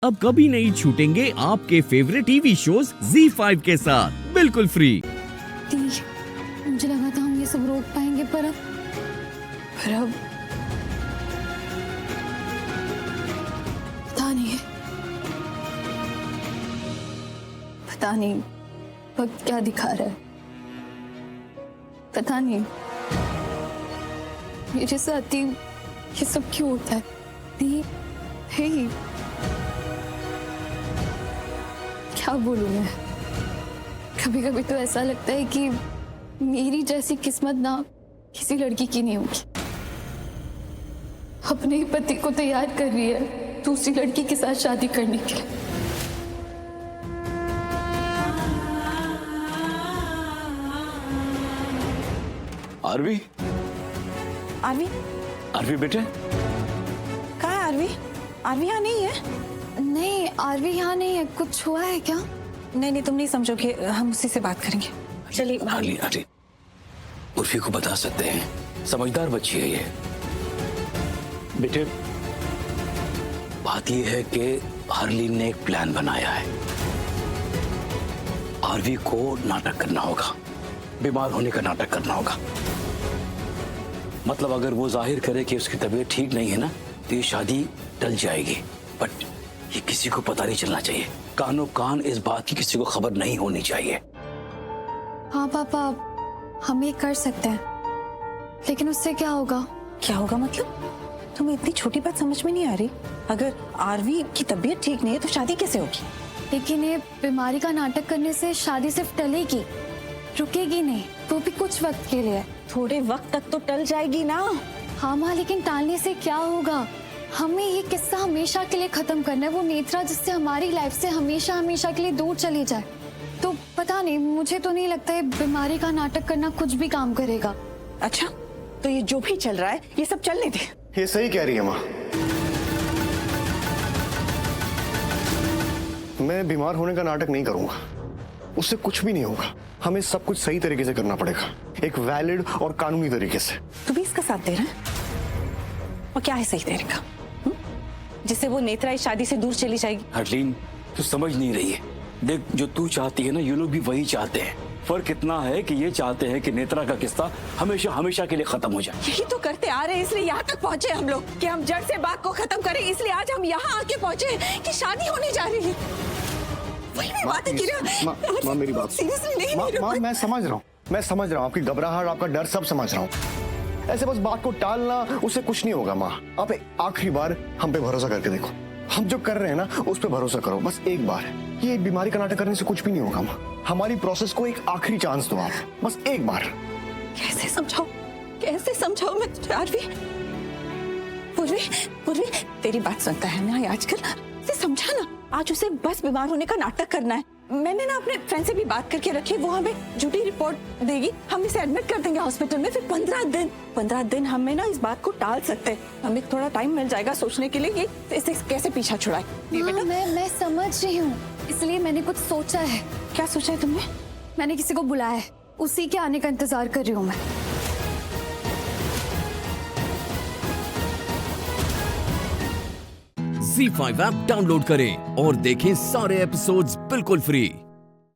अब कभी नहीं छूटेंगे आपके फेवरेट टीवी शोज ZEE5 के साथ बिल्कुल फ्री। दी, मुझे लगा था हम ये सब रोक पाएंगे, पर अब पता नहीं वक्त क्या दिखा रहा है। पता नहीं मेरे साथ ही ये सब क्यों होता है। दी, हे, क्या बोलूं मैं। कभी कभी तो ऐसा लगता है कि मेरी जैसी किस्मत ना किसी लड़की की नहीं होगी। अपने ही पति को तैयार कर रही है दूसरी लड़की के साथ शादी करने के लिए। आरवी, आरवी, आरवी बेटे, कहाँ है आरवी? आरवी यहाँ नहीं है। नहीं, आरवी यहाँ नहीं है। कुछ हुआ है क्या? नहीं नहीं, तुम नहीं समझोगे, हम उसी से बात करेंगे। चलिए। हार्ली, हार्ली, उर्फी को बता सकते हैं, समझदार बच्ची है ये। बेटे, बात ये है कि हार्ली ने एक प्लान बनाया है। आरवी को नाटक करना होगा, बीमार होने का नाटक करना होगा। मतलब अगर वो जाहिर करे कि उसकी तबीयत ठीक नहीं है ना, तो ये शादी टल जाएगी। बट ये किसी को पता नहीं चलना चाहिए। कानो कान इस बात की किसी को खबर नहीं होनी चाहिए। हाँ पापा, हम ये कर सकते हैं, लेकिन उससे क्या होगा? क्या होगा मतलब? तुम्हें इतनी छोटी बात समझ में नहीं आ रही? अगर आरवी की तबीयत ठीक नहीं है तो शादी कैसे होगी? लेकिन ये बीमारी का नाटक करने से शादी सिर्फ टलेगी, रुकेगी नहीं। वो भी कुछ वक्त के लिए। थोड़े वक्त तक तो टल जाएगी ना। हाँ माँ, लेकिन टालने से क्या होगा? हमें ये किस्सा हमेशा के लिए खत्म करना है। वो नेत्रा जिससे हमारी लाइफ से हमेशा हमेशा के लिए दूर चली जाए। तो पता नहीं, मुझे तो नहीं लगता है बीमारी का नाटक करना कुछ भी काम करेगा। अच्छा, तो ये जो भी चल रहा है ये सब चलने दे। ये सही कह रही है माँ। मैं बीमार होने का नाटक नहीं करूंगा, उससे कुछ भी नहीं होगा। हमें सब कुछ सही तरीके से करना पड़ेगा, एक वैलिड और कानूनी तरीके से। तू भी इसका साथ दे रहा है? और क्या है सही तरीका जिससे वो नेत्रा इस शादी से दूर चली जाएगी? हरलीन, तू समझ नहीं रही है। देख, जो तू चाहती है ना, ये लोग भी वही चाहते हैं। फर्क इतना है कि ये चाहते हैं कि नेत्रा का किस्सा हमेशा हमेशा के लिए खत्म हो जाए। यही तो करते आ रहे हैं, इसलिए यहाँ तक पहुँचे हम लोग कि हम जड़ से बात को खत्म करें। इसलिए आज हम यहाँ आके पहुँचे कि शादी होने जा रही है। वही मैं बातें की रहा। माँ मेरी बात सीरियसली नहीं। माँ मैं समझ रहा हूँ आपकी घबराहट, आपका डर सब समझ रहा हूँ। ऐसे बस बात को टालना, उससे कुछ नहीं होगा। माँ, आप आखिरी बार हम पे भरोसा करके देखो। हम जो कर रहे हैं ना, उस पे भरोसा करो, बस एक बार। ये बीमारी का नाटक करने से कुछ भी नहीं होगा माँ। हमारी प्रोसेस को एक आखिरी चांस दो आप, बस एक बार। कैसे समझाओ मैं तुझे आरवी? पूर्वी, तेरी बात सुनता है ना आजकल। इसे समझा ना, आज उसे बस बीमार होने का नाटक करना है। मैंने ना अपने फ्रेंड से भी बात करके रखी, वो हमें झूठी रिपोर्ट देगी, हम इसे एडमिट कर देंगे हॉस्पिटल में। फिर 15 दिन हमें ना इस बात को टाल सकते हैं। हमें थोड़ा टाइम मिल जाएगा सोचने के लिए कि इसे कैसे पीछा छुड़ाए। हाँ, मैं समझ रही हूँ, इसलिए मैंने कुछ सोचा है। क्या सोचा है तुमने? मैंने किसी को बुलाया है, उसी के आने का इंतजार कर रही हूँ मैं। ZEE5 ऐप डाउनलोड करें और देखें सारे एपिसोड्स बिल्कुल फ्री।